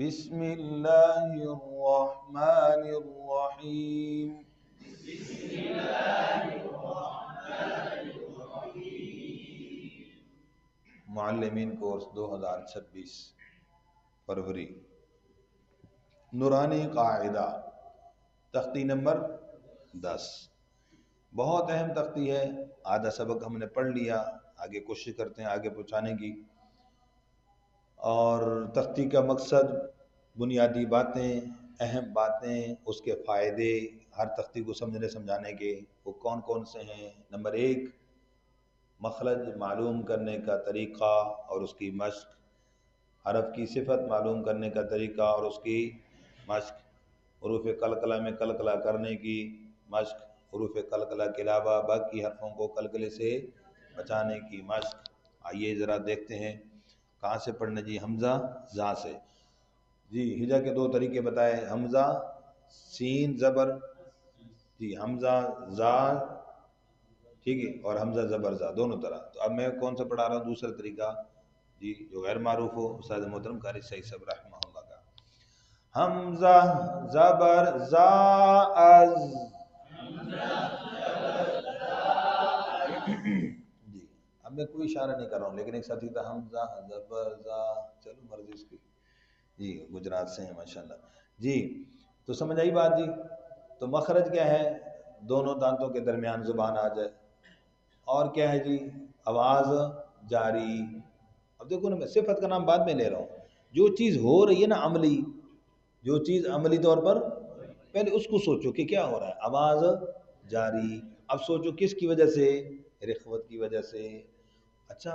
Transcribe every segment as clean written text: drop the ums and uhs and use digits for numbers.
بسم اللہ الرحمن الرحیم. معلمین کورس 2026 فروری. نورانی قاعدہ تختی نمبر 10. بہت اہم تختی ہے. آدھا سبق ہم نے پڑھ لیا، آگے کوشش کرتے ہیں آگے پہنچانے کی. اور تختی کا مقصد بنیادی باتیں، اہم باتیں، اس کے فائدے، ہر تختی کو سمجھانے کے وہ کون کون سے ہیں. نمبر 1 مخرج معلوم کرنے کا طریقہ اور اس کی مشق. حرف کی صفت معلوم کرنے کا طریقہ اور اس کی مشق. حروف قلقلہ میں قلقلہ کرنے کی مشق. حروف قلقلہ کے علاوہ باقی حرفوں کو قلقلے سے بچانے کی مشق. آئیے ذرا دیکھتے ہیں کہاں سے پڑھنا جی. حمزہ زا سے. جی ہجا کے 2 طریقے بتائے، حمزہ سین زبر جی، حمزہ زا ٹھیک ہے، اور حمزہ زبر زا دونوں طرح. تو اب میں کون سا پڑھا رہا ہوں؟ دوسرا طریقہ جی جو غیر معروف ہو، استاد محترم قاری سعید صاحب رحمہ اللہ کا. حمزہ زبر زا از جی. اب میں کوئی اشارہ نہیں کر رہا ہوں، لیکن ایک ساتھی تھا حمزہ زبر زا. چلو مرضی اس کی جی، گجرات سے ہیں ماشاءاللہ جی. تو سمجھ آئی بات جی. تو مخرج کیا ہے؟ دونوں دانتوں کے درمیان زبان آ جائے. اور کیا ہے جی؟ آواز جاری. اب دیکھو نا، میں صفت کا نام بعد میں لے رہا ہوں. جو چیز ہو رہی ہے نا عملی، جو چیز عملی طور پر، پہلے اس کو سوچو کہ کیا ہو رہا ہے. آواز جاری. اب سوچو کس کی وجہ سے؟ رخوت کی وجہ سے. اچھا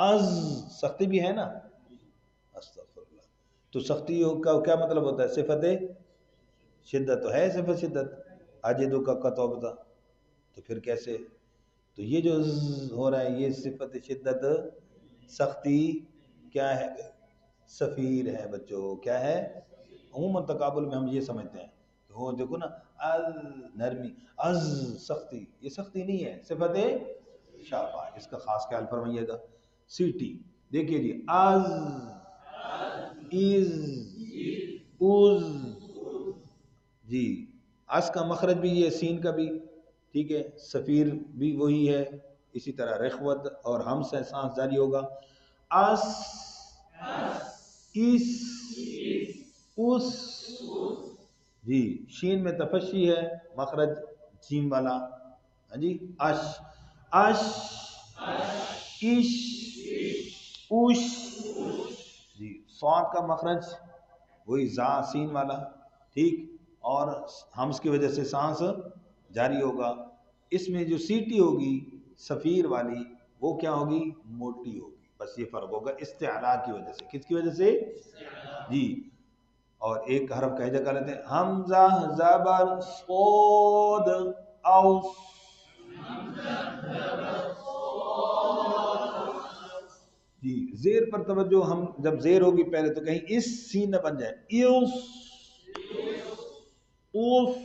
از سختی بھی ہے نا. استغفر اللہ. تو سختی کا کیا مطلب ہوتا ہے؟ صفت شدت تو ہے، صفت شدت. اجدو کا قطع بتا، تو پھر کیسے؟ تو یہ جو ہو رہا ہے یہ صفت شدت سختی کیا ہے؟ سفیر ہے بچوں. کیا ہے؟ عموماً تقابل میں ہم یہ سمجھتے ہیں کہ وہ دیکھو نا، نرمی، از سختی. یہ سختی نہیں ہے، صفت شاباش. اس کا خاص خیال فرمائیے گا. سیٹی دیکھیے جی. از، از، اوز جی. اس کا مخرج بھی یہ، سین کا بھی ٹھیک ہے. سفیر بھی وہی ہے. اسی طرح رخوت اور ہم سے سانس جاری ہوگا. اس، اس، اس جی. شین میں تفشی ہے، مخرج جیم والا. ہاں جی. اش، اش، اش، اوش جی. صاد کا مخرج وہی زا سین والا ٹھیک. اور ہمس کی وجہ سے سانس جاری ہوگا. اس میں جو سیٹی ہوگی سفیر والی وہ کیا ہوگی؟ موٹی ہوگی. بس یہ فرق ہوگا استعلاء کی وجہ سے. کس کی وجہ سے جی. اور ایک حرف کا جگہ لیتے ہیں. حمزہ زبر صاد اوس. جی. زیر پر توجہ. ہم جب زیر ہوگی پہلے تو کہیں اس سین نہ بن جائے. ایوس، اوس.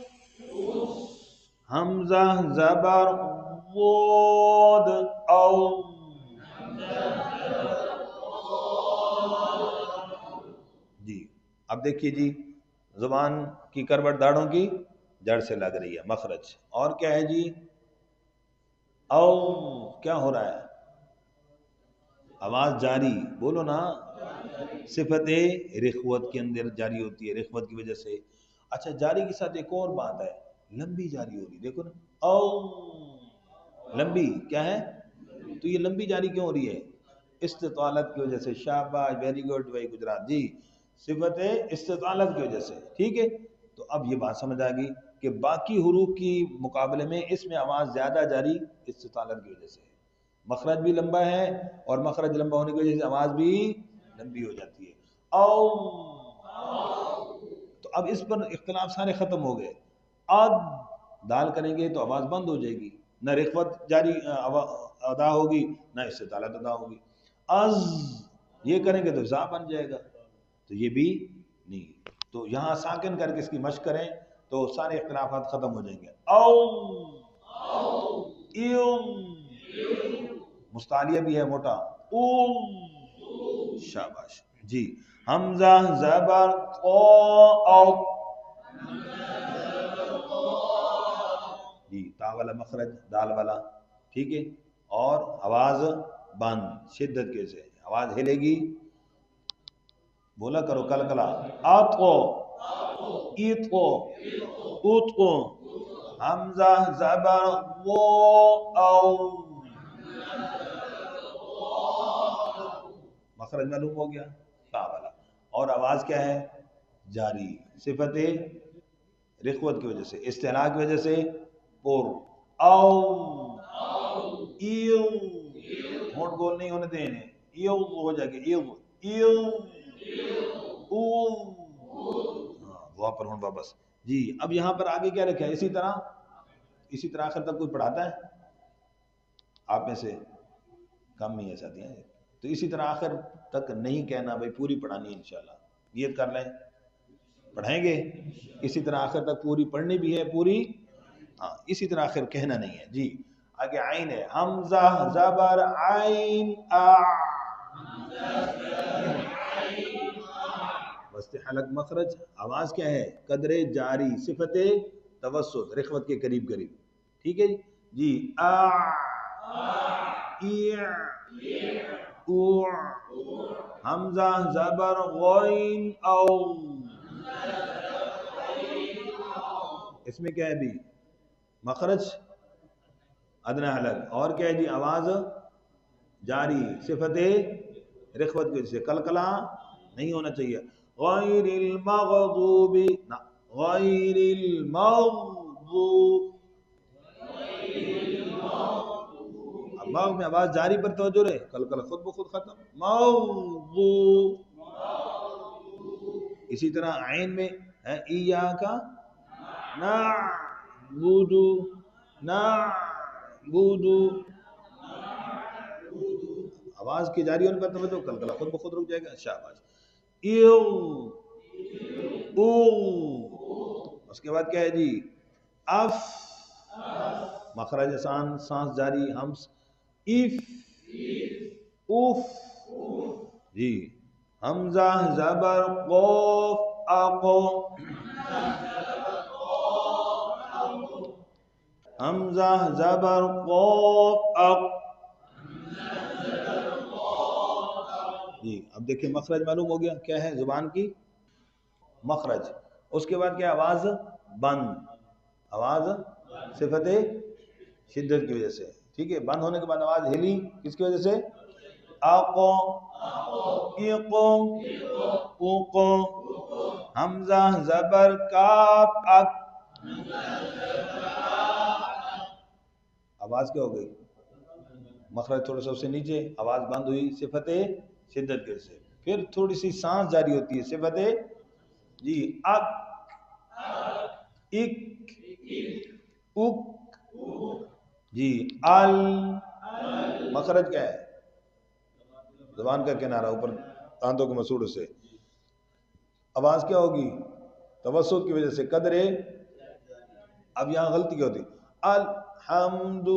حمزہ زبر وود او. جی. اب دیکھیے جی، زبان کی کروٹ داڑھوں کی جڑ سے لگ رہی ہے مخرج. اور کیا ہے جی؟ او. کیا ہو رہا ہے؟ آواز جاری. بولو نا. صفت رخوت کے اندر جاری ہوتی ہے، رخوت کی وجہ سے. اچھا، جاری کے ساتھ ایک اور بات ہے، لمبی جاری ہو رہی. دیکھو نا، او لمبی کیا ہے؟ تو یہ لمبی جاری کیوں ہو رہی ہے؟ استطالت کی وجہ سے. شاباش، ویری گڈ بھائی گجرات جی. صفت استطالت کی وجہ سے ٹھیک ہے. تو اب یہ بات سمجھ آ گئی کہ باقی حروف کی مقابلے میں اس میں آواز زیادہ جاری استطالت کی وجہ سے. مخرج بھی لمبا ہے اور مخرج لمبا ہونے کی وجہ سے آواز بھی لمبی ہو جاتی ہے. او. تو اب اس پر اختلاف سارے ختم ہو گئے. اد دال کریں گے تو آواز بند ہو جائے گی، نہ رخوت جاری ادا ہوگی نہ استطالت ادا ہوگی. از یہ کریں گے تو زا بن جائے گا، تو یہ بھی نہیں. تو یہاں ساکن کر کے اس کی مشق کریں تو سارے اختلافات ختم ہو جائیں گے. او، ایو، مستعلیہ بھی ہے موٹا. او. شاباش جی. حمزہ زبر قو، جی تا والا مخرج دال والا، ٹھیک ہے، اور آواز بند شدت کے سے، آواز ہلے گی، بولا کرو کلکلا، آتو ایتو اوتو، حمزہ زبر وہ او، مخرج معلوم ہو گیا تا والا، اور آواز کیا ہے جاری، صفت رخوت کی وجہ سے، استعلاء کی وجہ سے پر، او ایو، ہونٹ گول نہیں ہونے دینے، ایو ہو جائے گا، ایو ایو او، ہاں وہاں پر ہونٹ واپس، جی اب یہاں پر آگے کیا لکھا ہے، اسی طرح آخر تک کوئی پڑھاتا ہے آپ میں سے، کم ہی ہے ساتھی ہیں، تو اسی طرح آخر تک نہیں کہنا بھائی، پوری پڑھانی ہے انشاءاللہ، نیت کر لیں پڑھائیں گے، اسی طرح آخر تک پوری پڑھنی بھی ہے پوری، ہاں اسی طرح آخر کہنا نہیں ہے، جی آگے عین ہے، حمزہ زبر عین آ، وسط حلق مخرج، آواز کیا ہے قدر جاری، صفت توسط رخوت کے قریب قریب، ٹھیک ہے جی، آ ای او، حمزہ زبر غین او، اس میں کیا ہے بھی مخرج ادنی حلق، اور کیا ہے جی آواز جاری، صفت رخوت کی وجہ سے، کلکلا نہیں ہونا چاہیے، غیر المغضوب نہ، غیر المغضوب، اب مغ میں آواز جاری پر توجہ رہے، کلکلا خود بخود ختم، مغضوب، اسی طرح عین میں ہے ایاکا نعبد، نعبد، آواز کی جاری ہونے پر توجہ، کلکلا خود بخود رک جائے گا، شاباش، ایو او، اس کے بعد کیا ہے جی اف، مخرج سانس جاری، ہمس اف، اف، جی حمزہ زبر قوف اقو، حمزہ زبر قوف اق، جی اب دیکھیں مخرج معلوم ہو گیا کیا ہے زبان کی مخرج، اس کے بعد کیا آواز بند، آواز صفت شدت کی وجہ سے، ٹھیک ہے، بند ہونے کے بعد آواز ہلی کس کی وجہ سے، آقو ایقو اوقو، حمزہ زبر کاف اک، آواز کیا ہو گئی مخرج تھوڑا سا اس سے نیچے، آواز بند ہوئی صفت شدت کی وجہ سے، پھر تھوڑی سی سانس جاری ہوتی ہے صفت جی اک، اک، اک، جی ال، مخرج کیا ہے زبان کا کنارہ اوپر دانتوں کے مسوڑ سے، آواز کیا ہوگی توسط کی وجہ سے قدرے، اب یہاں غلطی کیا ہوتی الحمد،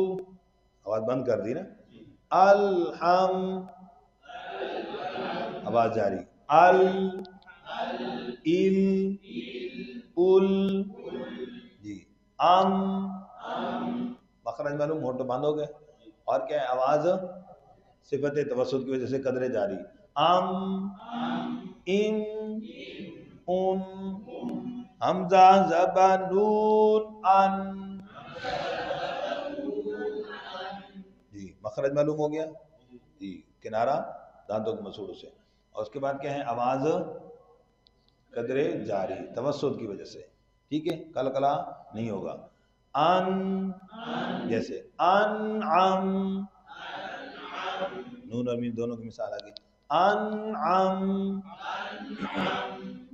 آواز بند کر دی نا، الحم، آواز جاری، ال، ال، ال، جی ام، مخرج معلوم ہونٹ بند ہو گئے، اور کیا ہے آواز صفت توسط کی وجہ سے قدر جاری، ام، ان، ان، حمزہ زبر نون ان، جی مخرج معلوم ہو گیا، جی کنارہ دانتوں کے مسوڑوں سے، اور اس کے بعد کیا ہے آواز قدر جاری توسط کی وجہ سے، ٹھیک ہے، کلکلا نہیں ہوگا، ان، جیسے انعم، نون اور میم دونوں کی مثال آگئی، انعم،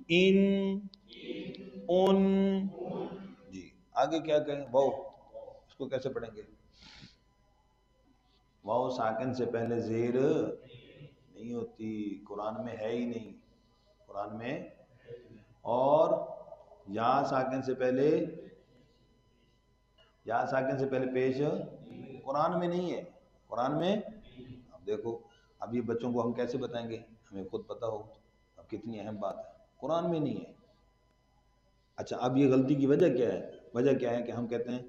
ان، ان، جی آگے کیا کہیں واو، اس کو کیسے پڑھیں گے، واو ساکن سے پہلے زیر نہیں ہوتی، قرآن میں ہے ہی نہیں، قرآن میں، اور یا ساکن سے پہلے، یا ساکن سے پہلے پیش قرآن میں نہیں ہے، قرآن میں، اب دیکھو اب یہ بچوں کو ہم کیسے بتائیں گے، ہمیں خود پتہ ہو، کتنی اہم بات ہے، قرآن میں نہیں ہے۔ اچھا اب یہ غلطی کی وجہ کیا ہے؟ وجہ کیا ہے کہ ہم کہتے ہیں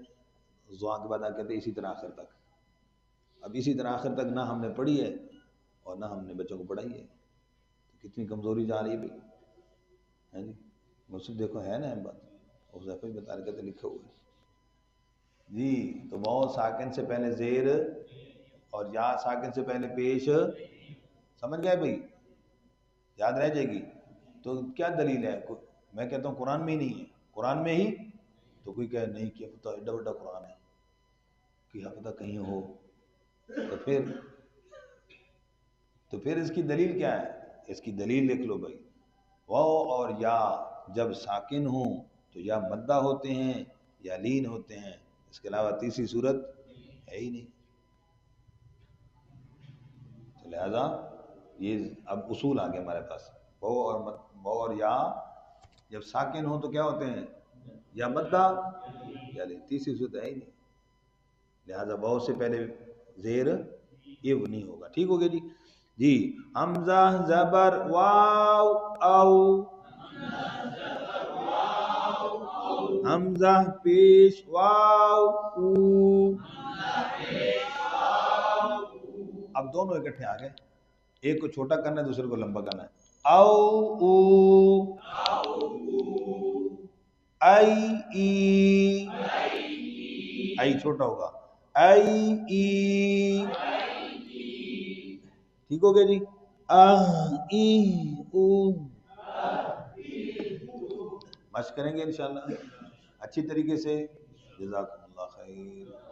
زوا کے بعد کہتے ہیں اسی طرح آخر تک۔ اب اسی طرح آخر تک نہ ہم نے پڑھی ہے اور نہ ہم نے بچوں کو پڑھائی ہے، تو کتنی کمزوری جا رہی ہے بھائی، ہے جی۔ مجھ سے دیکھو ہے نا اہم بات، حذیفہ بھی بتا رہے کہتے لکھے ہوئے جی۔ تو واو ساکن سے پہلے زیر اور یا ساکن سے پہلے پیش، سمجھ گئے بھائی؟ یاد رہ جائے گی۔ تو کیا دلیل ہے؟ میں کہتا ہوں قرآن میں ہی نہیں ہے، قرآن میں ہی، تو کوئی کہے نہیں کیا پتہ ایڈا بڑا قرآن ہے، کیا پتہ کہیں ہو، تو پھر اس کی دلیل کیا ہے؟ اس کی دلیل لکھ لو بھائی، واو اور یا جب ساکن ہوں تو یا مدہ ہوتے ہیں یا لین ہوتے ہیں، اس کے علاوہ تیسری صورت ہے ہی نہیں۔ تو لہذا یہ اب اصول آ گیا ہمارے پاس، واو اور یا جب ساکن ہوں تو کیا ہوتے ہیں؟ یا مدہ یا لین، تیسری صورت ہے ہی نہیں، لہذا واو سے پہلے زیر یہ نہیں ہوگا۔ ٹھیک ہو گیا جی؟ جی حمزہ زبر واو او، حمزہ پیش واو او، اب دونوں اکٹھے آ گئے، ایک کو چھوٹا کرنا ہے دوسرے کو لمبا کرنا ہے۔ او او، ای ای، ای چھوٹا ہوگا، ای ای، ٹھیک ہو گیا جی؟ ای او، مشق کریں گے انشاءاللہ اچھی طریقے سے۔ جزاکم اللہ خیر۔